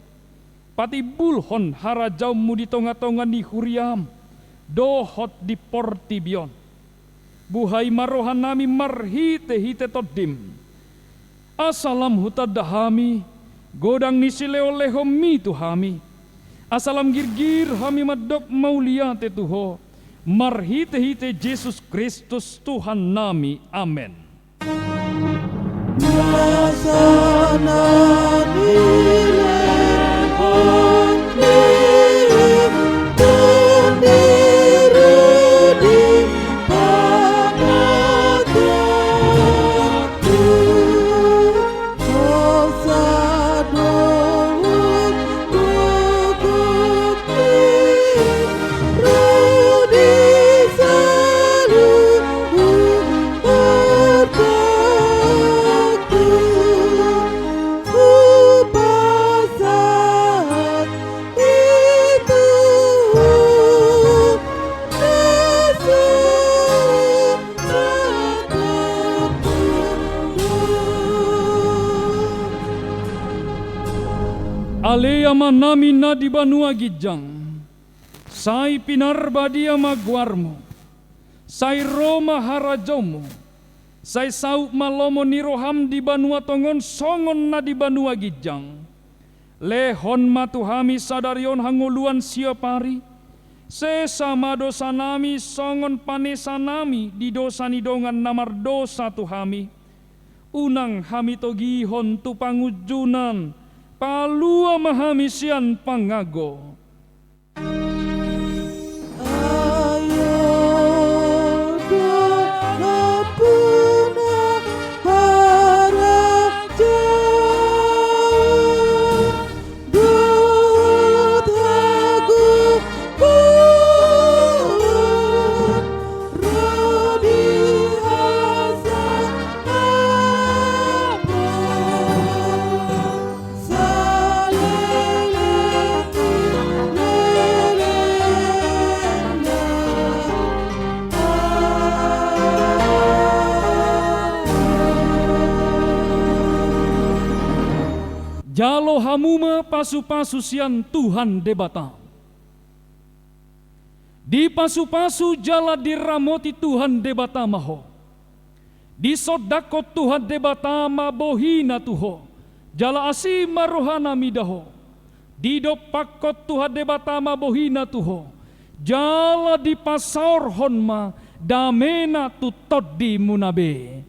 Pati bulhon harajaw mu di tonga-tonga ni huriam, dohot di portibion. Buhay marohan nami marhite-hite todim. Asalam hutadahami, godang ni sileo-lehom mitu hami. Asalam girgir hami madok mauliate tuho. Marhite-hite Yesus Kristus Tuhan nami. Amen. Aleyama nami na di banua gijang, say pinarbadia magwarmo, say Roma harajomo, say sau malomo niroham di banua tongon songon na di banua gijang, lehon matuhami sadarion hanguluan siapari, sesama dosa nami songon panesa nami di dosa nidongan namar dosa tuhami, unang hami togihon tu pangujunan, palua mahamisian pangago. Saleh jalo hamuma pasu-pasu sian Tuhan debata. Di pasu-pasu jala diramoti Tuhan debata maho. Di sodako Tuhan debata ma bohina tuho. Jala asima rohana midaho. Di dopakot Tuhan debata ma bohina tuho. Jala di pasor honma damena tutod di munabe.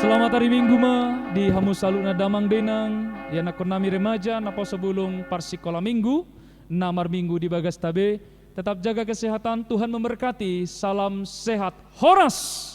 Selamat hari Minggu ma di hamu saluna damang benang ya nakonami remaja napo sebelum parsikola minggu namar minggu di bagas tabe tetap jaga kesehatan Tuhan memberkati salam sehat Horas.